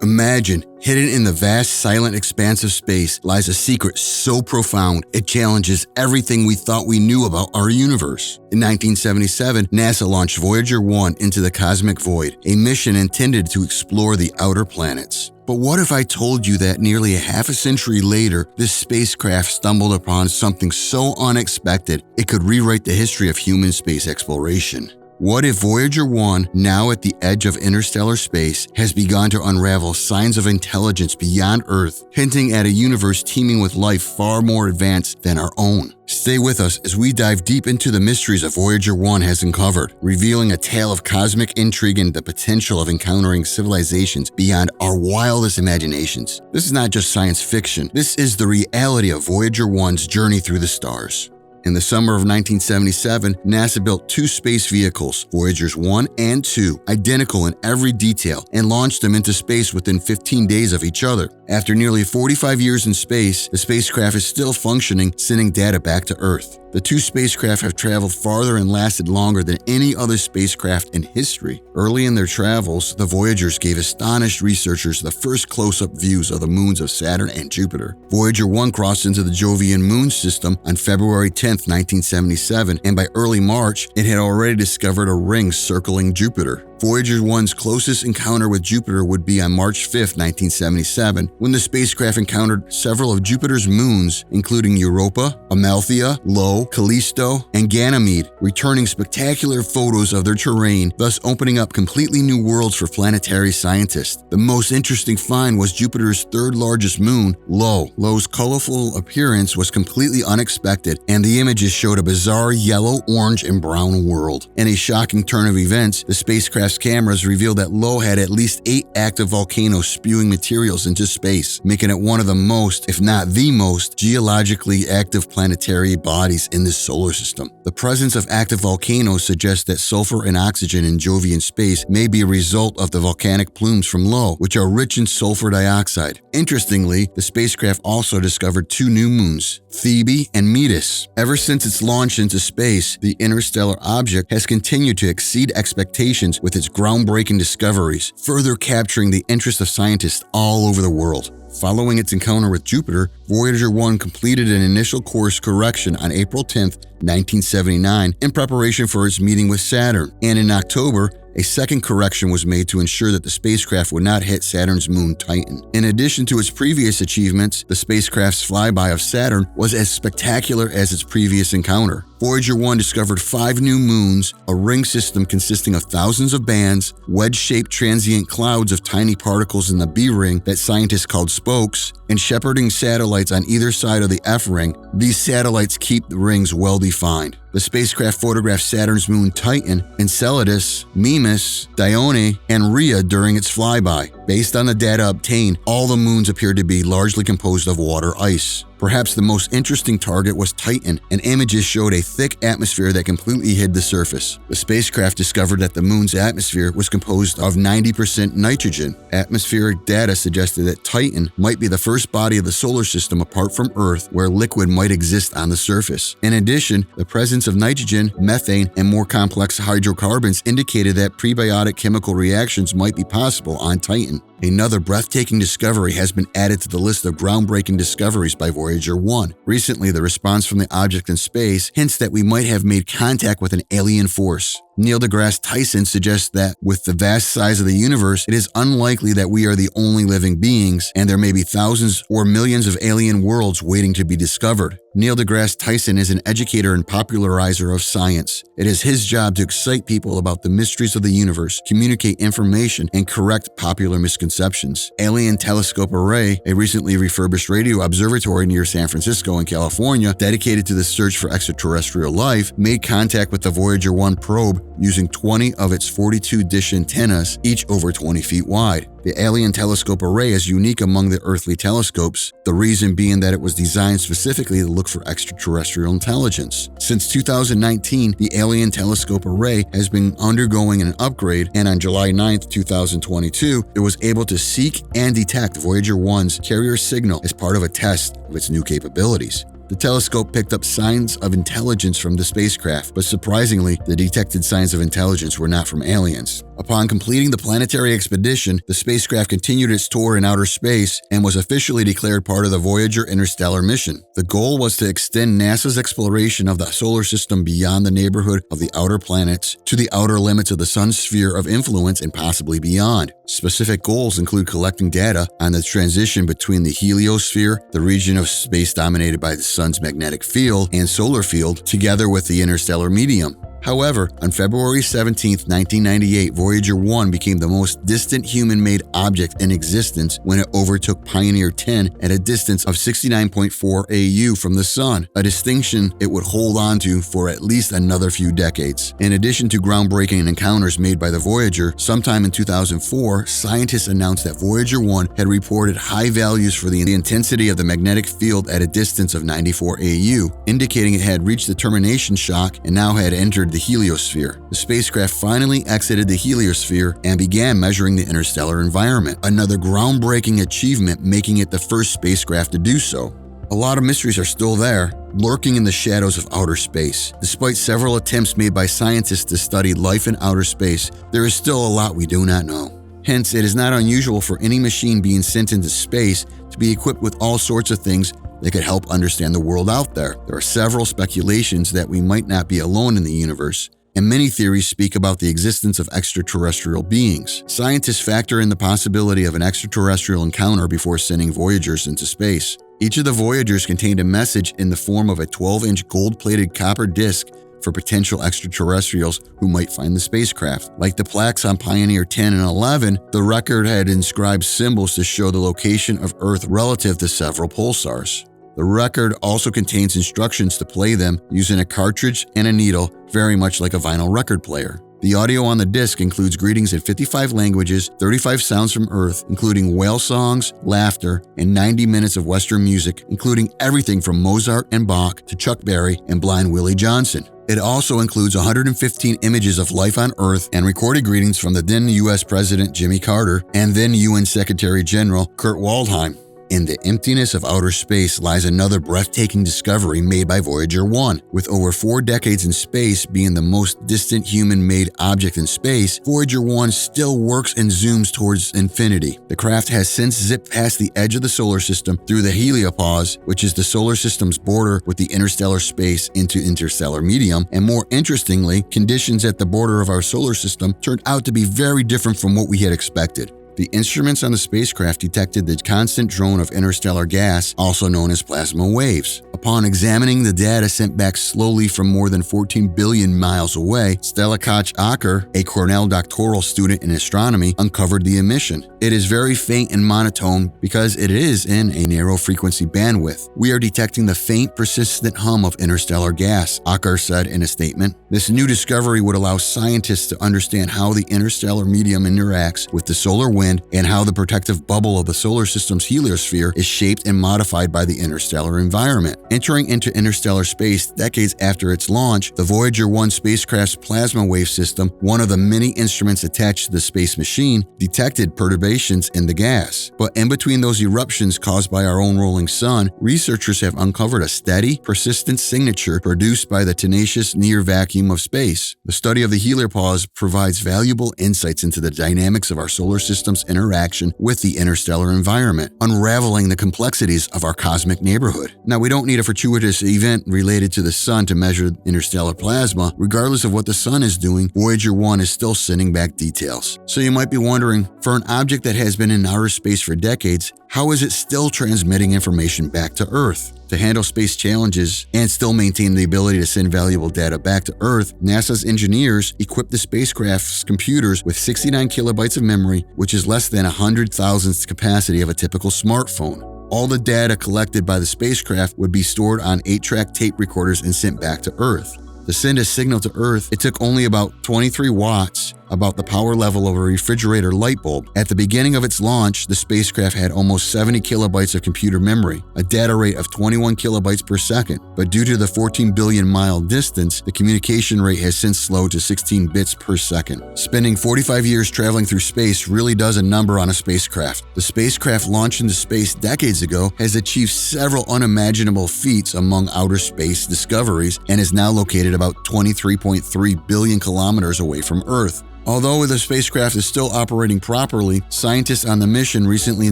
Imagine, hidden in the vast, silent expanse of space lies a secret so profound it challenges everything we thought we knew about our universe. In 1977, NASA launched Voyager 1 into the cosmic void, a mission intended to explore the outer planets. But what if I told you that nearly a half a century later, this spacecraft stumbled upon something so unexpected it could rewrite the history of human space exploration? What if Voyager 1, now at the edge of interstellar space, has begun to unravel signs of intelligence beyond Earth, hinting at a universe teeming with life far more advanced than our own? Stay with us as we dive deep into the mysteries that Voyager 1 has uncovered, revealing a tale of cosmic intrigue and the potential of encountering civilizations beyond our wildest imaginations. This is not just science fiction. This is the reality of Voyager 1's journey through the stars. In the summer of 1977, NASA built two space vehicles, Voyagers 1 and 2, identical in every detail, and launched them into space within 15 days of each other. After nearly 45 years in space, the spacecraft is still functioning, sending data back to Earth. The two spacecraft have traveled farther and lasted longer than any other spacecraft in history. Early in their travels, the Voyagers gave astonished researchers the first close-up views of the moons of Saturn and Jupiter. Voyager 1 crossed into the Jovian moon system on February 10, 1977, and by early March, it had already discovered a ring circling Jupiter. Voyager 1's closest encounter with Jupiter would be on March 5, 1977, when the spacecraft encountered several of Jupiter's moons, including Europa, Amalthea, Io, Callisto, and Ganymede, returning spectacular photos of their terrain, thus opening up completely new worlds for planetary scientists. The most interesting find was Jupiter's third largest moon, Io. Io's colorful appearance was completely unexpected, and the images showed a bizarre yellow, orange, and brown world. In a shocking turn of events, the spacecraft's cameras revealed that Io had at least 8 active volcanoes spewing materials into space, making it one of the most, if not the most, geologically active planetary bodies in the solar system. The presence of active volcanoes suggests that sulfur and oxygen in Jovian space may be a result of the volcanic plumes from Io, which are rich in sulfur dioxide. Interestingly, the spacecraft also discovered 2 new moons, Thebe and Metis. Ever since its launch into space, the interstellar object has continued to exceed expectations with its groundbreaking discoveries, further capturing the interest of scientists all over the world. Following its encounter with Jupiter, Voyager 1 completed an initial course correction on April 10, 1979, in preparation for its meeting with Saturn, and in October, a second correction was made to ensure that the spacecraft would not hit Saturn's moon Titan. In addition to its previous achievements, the spacecraft's flyby of Saturn was as spectacular as its previous encounter. Voyager 1 discovered 5 new moons, a ring system consisting of thousands of bands, wedge-shaped transient clouds of tiny particles in the B ring that scientists called spokes, and shepherding satellites on either side of the F ring. These satellites keep the rings well defined. The spacecraft photographed Saturn's moon Titan, Enceladus, Mimas, Dione, and Rhea during its flyby. Based on the data obtained, all the moons appeared to be largely composed of water ice. Perhaps the most interesting target was Titan, and images showed a thick atmosphere that completely hid the surface. The spacecraft discovered that the moon's atmosphere was composed of 90% nitrogen. Atmospheric data suggested that Titan might be the first body of the solar system apart from Earth where liquid might exist on the surface. In addition, the presence of nitrogen, methane, and more complex hydrocarbons indicated that prebiotic chemical reactions might be possible on Titan. Another breathtaking discovery has been added to the list of groundbreaking discoveries by Voyager 1. Recently, the response from the object in space hints that we might have made contact with an alien force. Neil deGrasse Tyson suggests that with the vast size of the universe, it is unlikely that we are the only living beings, and there may be thousands or millions of alien worlds waiting to be discovered. Neil deGrasse Tyson is an educator and popularizer of science. It is his job to excite people about the mysteries of the universe, communicate information, and correct popular misconceptions. Alien Telescope Array, a recently refurbished radio observatory near San Francisco in California, dedicated to the search for extraterrestrial life, made contact with the Voyager 1 probe using 20 of its 42 dish antennas, each over 20 feet wide. The Alien Telescope Array is unique among the earthly telescopes, the reason being that it was designed specifically to look for extraterrestrial intelligence. Since 2019, the Alien Telescope Array has been undergoing an upgrade, and on July 9, 2022, it was able to seek and detect Voyager 1's carrier signal as part of a test of its new capabilities. The telescope picked up signs of intelligence from the spacecraft, but surprisingly, the detected signs of intelligence were not from aliens. Upon completing the planetary expedition, the spacecraft continued its tour in outer space and was officially declared part of the Voyager interstellar mission. The goal was to extend NASA's exploration of the solar system beyond the neighborhood of the outer planets to the outer limits of the sun's sphere of influence and possibly beyond. Specific goals include collecting data on the transition between the heliosphere, the region of space dominated by the sun's magnetic field and solar field, together with the interstellar medium. However, on February 17, 1998, Voyager 1 became the most distant human-made object in existence when it overtook Pioneer 10 at a distance of 69.4 AU from the Sun, a distinction it would hold on to for at least another few decades. In addition to groundbreaking encounters made by the Voyager, sometime in 2004, scientists announced that Voyager 1 had reported high values for the intensity of the magnetic field at a distance of 94 AU, indicating it had reached the termination shock and now had entered the heliosphere. The spacecraft finally exited the heliosphere and began measuring the interstellar environment, another groundbreaking achievement, making it the first spacecraft to do so. A lot of mysteries are still there, lurking in the shadows of outer space. Despite several attempts made by scientists to study life in outer space, there is still a lot we do not know. Hence, it is not unusual for any machine being sent into space to be equipped with all sorts of things that could help understand the world out there. There are several speculations that we might not be alone in the universe, and many theories speak about the existence of extraterrestrial beings. Scientists factor in the possibility of an extraterrestrial encounter before sending Voyagers into space. Each of the Voyagers contained a message in the form of a 12-inch gold-plated copper disc for potential extraterrestrials who might find the spacecraft. Like the plaques on Pioneer 10 and 11, the record had inscribed symbols to show the location of Earth relative to several pulsars. The record also contains instructions to play them using a cartridge and a needle, very much like a vinyl record player. The audio on the disc includes greetings in 55 languages, 35 sounds from Earth, including whale songs, laughter, and 90 minutes of Western music, including everything from Mozart and Bach to Chuck Berry and Blind Willie Johnson. It also includes 115 images of life on Earth and recorded greetings from the then U.S. President Jimmy Carter and then UN Secretary General Kurt Waldheim. In the emptiness of outer space lies another breathtaking discovery made by Voyager 1. With over 4 decades in space being the most distant human-made object in space, Voyager 1 still works and zooms towards infinity. The craft has since zipped past the edge of the solar system through the heliopause, which is the solar system's border with the interstellar space into interstellar medium, and more interestingly, conditions at the border of our solar system turned out to be very different from what we had expected. The instruments on the spacecraft detected the constant drone of interstellar gas, also known as plasma waves. Upon examining the data sent back slowly from more than 14 billion miles away, Stella Koch-Acker, a Cornell doctoral student in astronomy, uncovered the emission. It is very faint and monotone because it is in a narrow frequency bandwidth. We are detecting the faint, persistent hum of interstellar gas, Acker said in a statement. This new discovery would allow scientists to understand how the interstellar medium interacts with the solar wind and how the protective bubble of the solar system's heliosphere is shaped and modified by the interstellar environment. Entering into interstellar space decades after its launch, the Voyager 1 spacecraft's plasma wave system, one of the many instruments attached to the space machine, detected perturbations in the gas. But in between those eruptions caused by our own rolling sun, researchers have uncovered a steady, persistent signature produced by the tenacious near vacuum of space. The study of the heliopause provides valuable insights into the dynamics of our solar system's interaction with the interstellar environment, unraveling the complexities of our cosmic neighborhood. Now, we don't need a fortuitous event related to the sun to measure interstellar plasma. Regardless of what the sun is doing, Voyager 1 is still sending back details. So you might be wondering, for an object that has been in outer space for decades, how is it still transmitting information back to Earth? To handle space challenges and still maintain the ability to send valuable data back to Earth, NASA's engineers equipped the spacecraft's computers with 69 kilobytes of memory, which is less than 100,000th capacity of a typical smartphone. All the data collected by the spacecraft would be stored on 8-track tape recorders and sent back to Earth. To send a signal to Earth, it took only about 23 watts, about the power level of a refrigerator light bulb. At the beginning of its launch, the spacecraft had almost 70 kilobytes of computer memory, a data rate of 21 kilobytes per second. But due to the 14 billion mile distance, the communication rate has since slowed to 16 bits per second. Spending 45 years traveling through space really does a number on a spacecraft. The spacecraft launched into space decades ago has achieved several unimaginable feats among outer space discoveries and is now located about 23.3 billion kilometers away from Earth. Although the spacecraft is still operating properly, scientists on the mission recently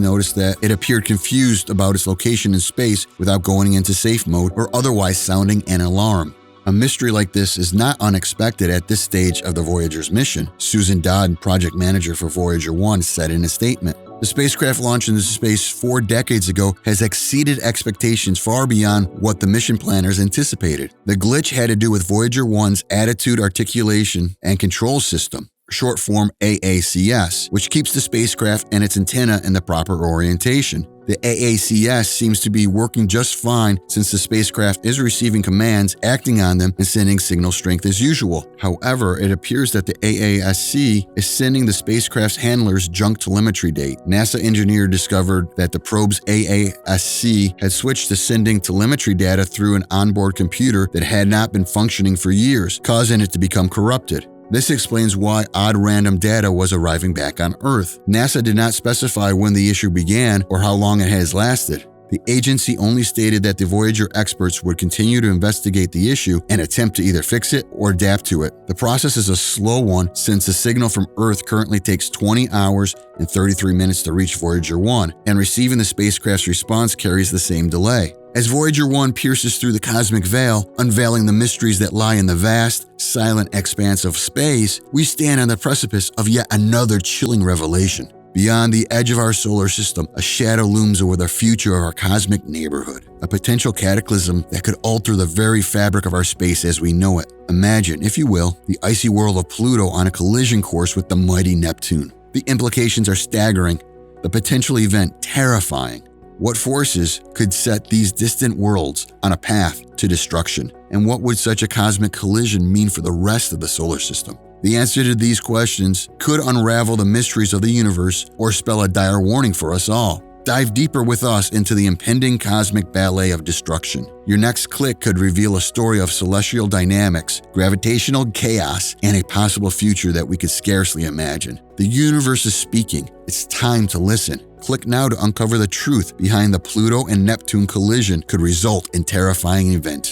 noticed that it appeared confused about its location in space without going into safe mode or otherwise sounding an alarm. A mystery like this is not unexpected at this stage of the Voyager's mission, Susan Dodd, project manager for Voyager 1, said in a statement. The spacecraft launched into space 4 decades ago has exceeded expectations far beyond what the mission planners anticipated. The glitch had to do with Voyager 1's attitude articulation and control system, short form AACS, which keeps the spacecraft and its antenna in the proper orientation. The AACS seems to be working just fine since the spacecraft is receiving commands, acting on them, and sending signal strength as usual. However, it appears that the AASC is sending the spacecraft's handlers junk telemetry data. NASA engineer discovered that the probe's AASC had switched to sending telemetry data through an onboard computer that had not been functioning for years, causing it to become corrupted. This explains why odd random data was arriving back on Earth. NASA did not specify when the issue began or how long it has lasted. The agency only stated that the Voyager experts would continue to investigate the issue and attempt to either fix it or adapt to it. The process is a slow one since the signal from Earth currently takes 20 hours and 33 minutes to reach Voyager 1, and receiving the spacecraft's response carries the same delay. As Voyager 1 pierces through the cosmic veil, unveiling the mysteries that lie in the vast, silent expanse of space, we stand on the precipice of yet another chilling revelation. Beyond the edge of our solar system, a shadow looms over the future of our cosmic neighborhood, a potential cataclysm that could alter the very fabric of our space as we know it. Imagine, if you will, the icy world of Pluto on a collision course with the mighty Neptune. The implications are staggering, the potential event terrifying. What forces could set these distant worlds on a path to destruction? And what would such a cosmic collision mean for the rest of the solar system? The answer to these questions could unravel the mysteries of the universe or spell a dire warning for us all. Dive deeper with us into the impending cosmic ballet of destruction. Your next click could reveal a story of celestial dynamics, gravitational chaos, and a possible future that we could scarcely imagine. The universe is speaking. It's time to listen. Click now to uncover the truth behind the Pluto and Neptune collision could result in terrifying event.